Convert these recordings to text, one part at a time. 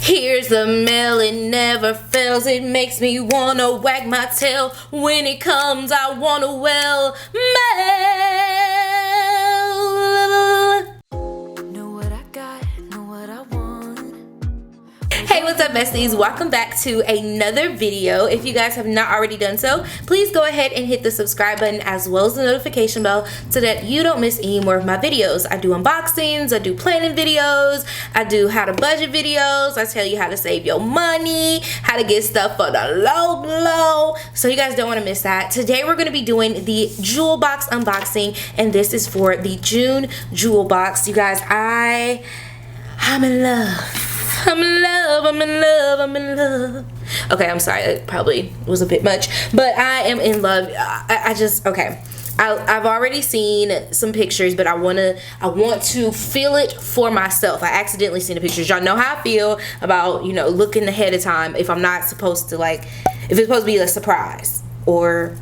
Here's the mail, it never fails. It makes me wanna wag my tail. When it comes, I wanna well mail. Know what I got, know what I want. Hey, what's up, besties? Welcome back to another video. If you guys have not already done so, please go ahead and hit the subscribe button as well as the notification bell so that you don't miss any more of my videos. I do unboxings, I do planning videos, I do how to budget videos, I tell you how to save your money, how to get stuff for the low. So you guys don't want to miss that. Today we're going to be doing the jewel box unboxing, and this is for the June jewel box. You guys, I'm in love. I'm in love, I'm in love, I'm in love. Okay, I'm sorry, that probably was a bit much, but I am in love. I've already seen some pictures, but I want to feel it for myself. I accidentally seen the pictures. Y'all know how I feel about, you know, looking ahead of time if I'm not supposed to, like, if it's supposed to be a surprise, or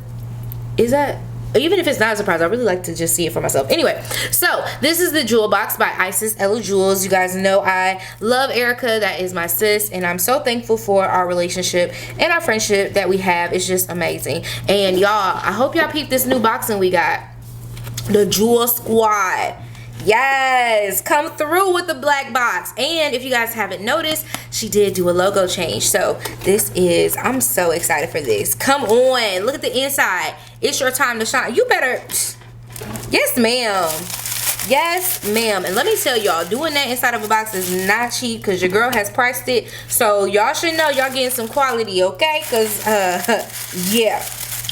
is that? Even if it's not a surprise, I really like to just see it for myself. Anyway, so this is the jewel box by Isis Ella Jewels. You guys know I love Erica. That is my sis, and I'm so thankful for our relationship and our friendship that we have. It's just amazing. And y'all, I hope y'all peeped this new boxing we got. The Jewel Squad. Yes, come through with the black box. And if you guys haven't noticed, she did do a logo change. So this is, I'm so excited for this. Come on, look at the inside. It's your time to shine. You better, yes ma'am. Yes ma'am. And let me tell y'all, doing that inside of a box is not cheap because your girl has priced it. So y'all should know y'all getting some quality, okay? Because yeah,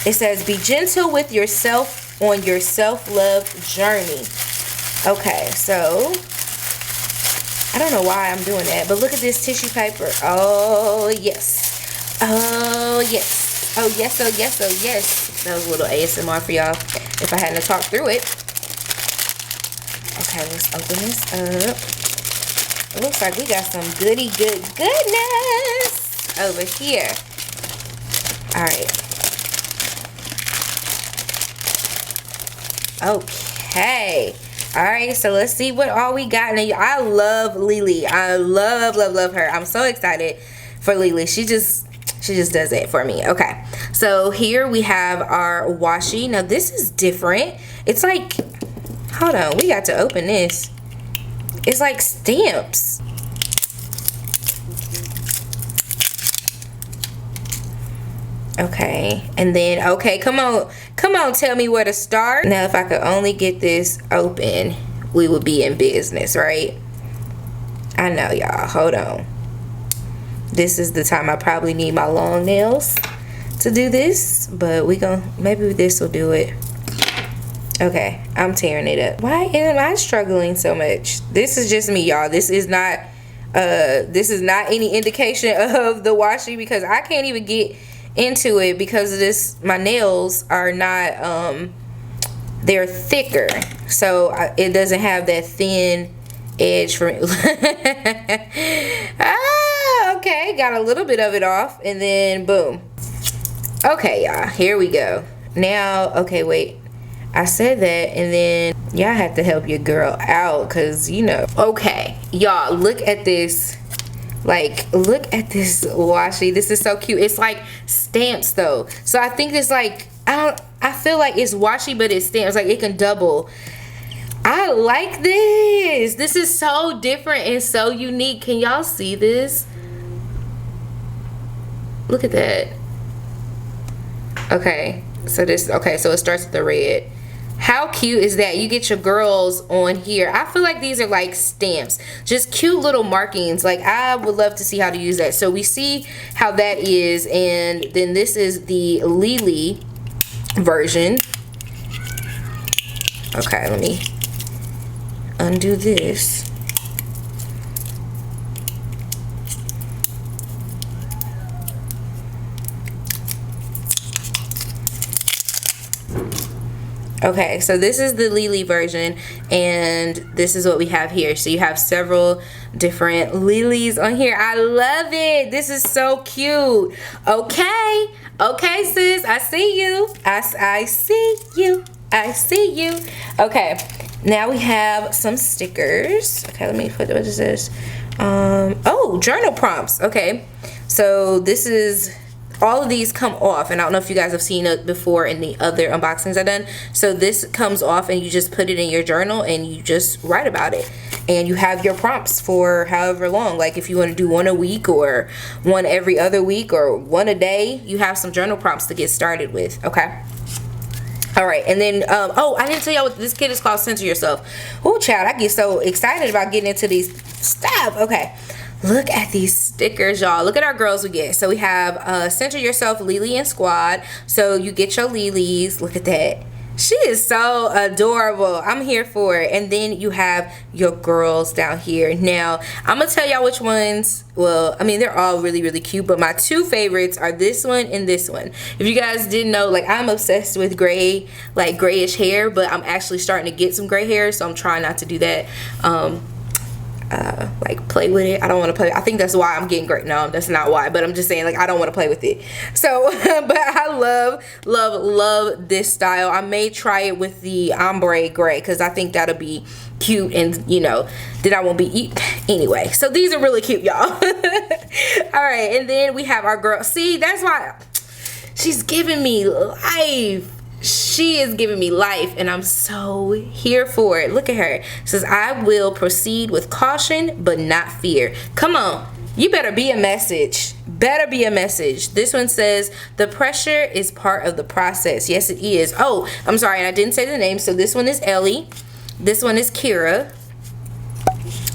it says be gentle with yourself on your self-love journey. Okay, so I don't know why I'm doing that, but look at this tissue paper. Oh yes, oh yes, oh yes, oh yes, oh yes. That was a little ASMR for y'all if I hadn't talked through it. Okay, let's open this up. It looks like we got some goodness over here. All right. Okay. All right, so let's see what all we got. Now, I love Lily. I love her. I'm so excited for Lily. She just does it for me. Okay, so here we have our washi. Now this is different. It's like, hold on, we got to open this. It's like stamps. Okay, and then, okay, come on, tell me where to start. Now, if I could only get this open, we would be in business, right? I know, y'all. Hold on. This is the time I probably need my long nails to do this, but maybe this will do it. Okay, I'm tearing it up. Why am I struggling so much? This is just me, y'all. This is not any indication of the washi, because I can't even get into it because of this. My nails are not they're thicker, so it doesn't have that thin edge for me. Okay, got a little bit of it off, and then boom. Okay, y'all, here we go. Now, okay, wait, I said that, and then y'all have to help your girl out, because, you know. Okay, y'all, look at this. Like, look at this washi. This is so cute. It's like stamps though, so I think it's like, I feel like it's washi, but it's stamps. Like, it can double. I like this. This is so different and so unique. Can y'all see this? Look at that. Okay, so this, okay, so it starts with the red. How cute is that? You get your girls on here. I feel like these are like stamps, just cute little markings. Like, I would love to see how to use that. So we see how that is, and then this is the Lily version. Okay, let me undo this. Okay, so this is the Lily version, and this is what we have here. So you have several different lilies on here. I love it. This is so cute. Okay, sis, I see you. I see you. I see you. Okay, now we have some stickers. Okay, let me put, what is this? Oh, journal prompts. Okay, so this is, all of these come off, and I don't know if you guys have seen it before in the other unboxings I've done. So this comes off and you just put it in your journal and you just write about it, and you have your prompts for however long. Like if you want to do one a week or one every other week or one a day, you have some journal prompts to get started with. Okay. All right, and then oh, I didn't tell y'all what this kit is called. Center Yourself. Oh child, I get so excited about getting into these stuff. Okay, look at these stickers, y'all. Look at our girls we get. So we have Center Yourself, Lily and Squad. So you get your Lilies. Look at that. She is so adorable. I'm here for it. And then you have your girls down here. Now, I'm going to tell y'all which ones. Well, I mean, they're all really, really cute. But my two favorites are this one and this one. If you guys didn't know, like, I'm obsessed with gray, like grayish hair. But I'm actually starting to get some gray hair. So I'm trying not to do that. Like play with it. I don't want to play. I think that's why I'm getting gray. No, that's not why, but I'm just saying, like, I don't want to play with it. So but I love this style. I may try it with the ombre gray because I think that'll be cute, and you know that I won't be anyway. So these are really cute, y'all. All right, and then we have our girl. See, that's why she's giving me life. She is giving me life, and I'm so here for it. Look at her. It says, I will proceed with caution but not fear. Come on, you better be a message. Better be a message. This one says, the pressure is part of the process. Yes, it is. Oh, I'm sorry, and I didn't say the name. So this one is Ellie. This one is Kira.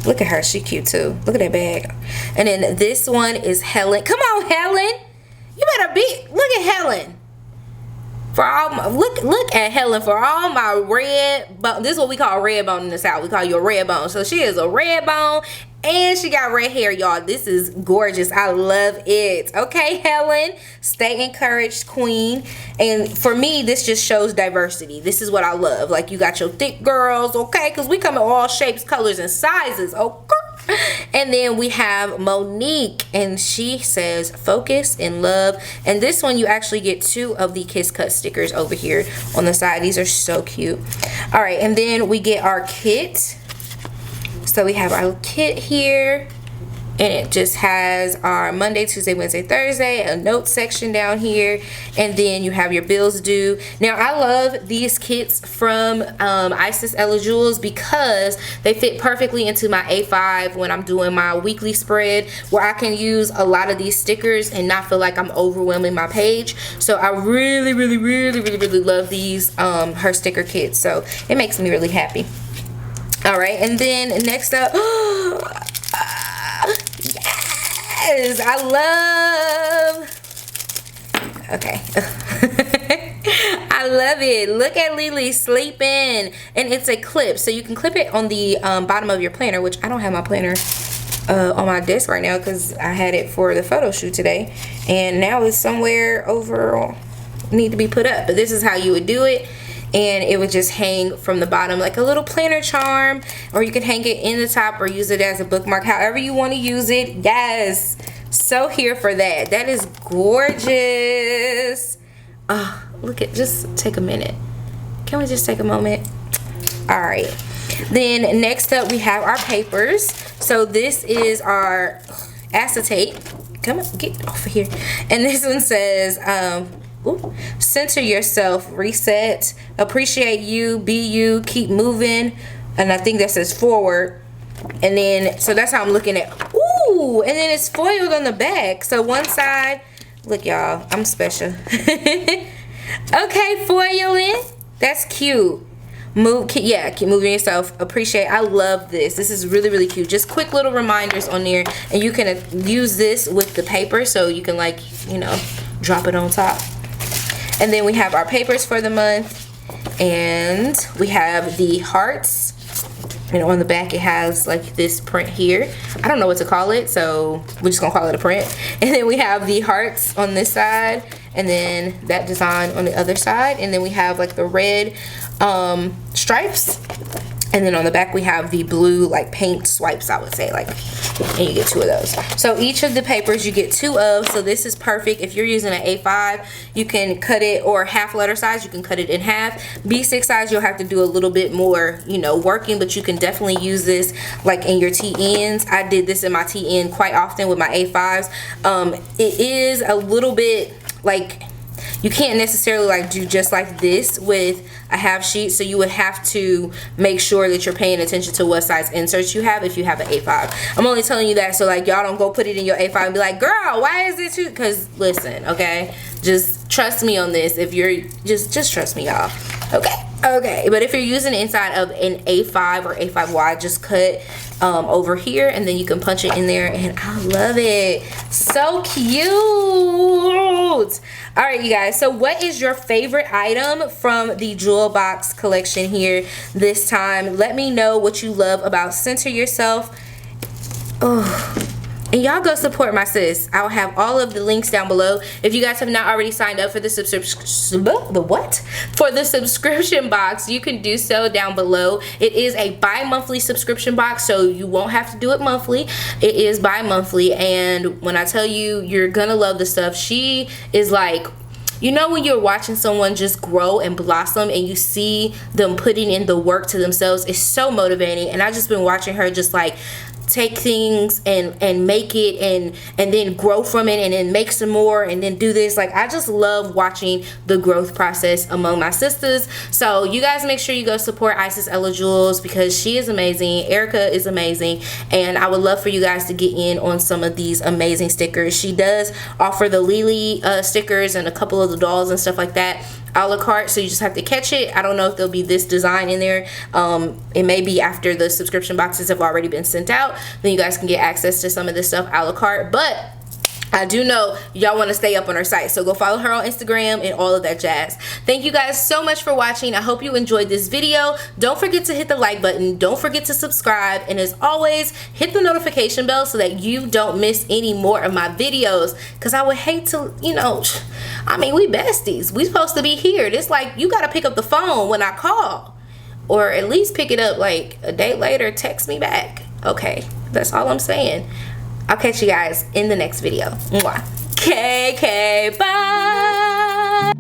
Look at her. She cute too. Look at that bag. And then this one is Helen. Come on, Helen. You better be. Look at Helen. For all my, look at Helen, for all my red bone. This is what we call red bone in the South. We call you a red bone. So she is a red bone, and she got red hair, y'all. This is gorgeous. I love it. Okay, Helen, stay encouraged, queen. And for me, this just shows diversity. This is what I love. Like, you got your thick girls, okay, because we come in all shapes, colors, and sizes, okay. And then we have Monique, and she says focus and love. And this one, you actually get two of the Kiss Cut stickers over here on the side. These are so cute. All right, and then we get our kit. So we have our kit here, and it just has our Monday, Tuesday, Wednesday, Thursday, a note section down here, and then you have your bills due. Now, I love these kits from Isis Ella Jewels because they fit perfectly into my A5 when I'm doing my weekly spread, where I can use a lot of these stickers and not feel like I'm overwhelming my page. So I really love these her sticker kits. So it makes me really happy. All right, and then next up, yes, I love, okay. I love it. Look at Lily sleeping, and it's a clip, so you can clip it on the bottom of your planner, which I don't have my planner on my desk right now because I had it for the photo shoot today, and now it's somewhere over, need to be put up. But this is how you would do it. And it would just hang from the bottom like a little planner charm, or you could hang it in the top or use it as a bookmark, however you want to use it. Yes, so here for that. That is gorgeous. Look at, just take a minute. Can we just take a moment? All right, then next up we have our papers. So this is our acetate. Come on, get off of here. And this one says center yourself, reset, appreciate you, be you, keep moving. And I think that says forward. And then, so that's how I'm looking at. Ooh, and then it's foiled on the back. So one side, look y'all, I'm special. Okay, foiling, that's cute. Keep moving yourself, appreciate. I love this. This is really cute. Just quick little reminders on there, and you can use this with the paper, so you can, like, you know, drop it on top. And then we have our papers for the month, and we have the hearts, and on the back it has like this print here. I don't know what to call it, so we're just gonna call it a print. And then we have the hearts on this side, and then that design on the other side, and then we have like the red stripes, And then on the back we have the blue like paint swipes, I would say, like, and you get 2 of those. So each of the papers you get 2 of, so this is perfect. If you're using an A5, you can cut it, or half letter size, you can cut it in half. B6 size, you'll have to do a little bit more, you know, working, but you can definitely use this like in your TNs. I did this in my TN quite often with my A5s. It is a little bit like, you can't necessarily like do just like this with a half sheet, so you would have to make sure that you're paying attention to what size inserts you have if you have an A5. I'm only telling you that so like y'all don't go put it in your A5 and be like, girl, why is it too? Because listen, okay, just trust me on this. If you're just trust me, y'all. Okay, but if you're using the inside of an A5 or A5 wide, just cut over here, and then you can punch it in there, and I love it. So cute. All right, you guys, so what is your favorite item from the jewel box collection here this time? Let me know what you love about Center Yourself. Oh, and y'all go support my sis. I'll have all of the links down below. If you guys have not already signed up for the subscription box, you can do so down below. It is a bi-monthly subscription box, so you won't have to do it monthly. It is bi-monthly, and when I tell you, you're gonna love the stuff. She is like, you know, when you're watching someone just grow and blossom and you see them putting in the work to themselves, it's so motivating. And I've just been watching her just like take things and make it and then grow from it, and then make some more, and then do this. Like, I just love watching the growth process among my sisters. So you guys make sure you go support Isis Ella Jewels, because she is amazing, Erica is amazing, and I would love for you guys to get in on some of these amazing stickers. She does offer the Lily stickers and a couple of the dolls and stuff like that a la carte, so you just have to catch it. I don't know if there'll be this design in there. It may be after the subscription boxes have already been sent out, then you guys can get access to some of this stuff a la carte. But I do know y'all want to stay up on her site, so go follow her on Instagram and all of that jazz. Thank you guys so much for watching. I hope you enjoyed this video. Don't forget to hit the like button. Don't forget to subscribe. And as always, hit the notification bell so that you don't miss any more of my videos, because I would hate to, you know, I mean, we besties. We supposed to be here. It's like you got to pick up the phone when I call, or at least pick it up like a day later, text me back. Okay, that's all I'm saying. I'll catch you guys in the next video. Mwah. KK, bye.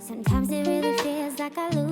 Sometimes it really feels like I lose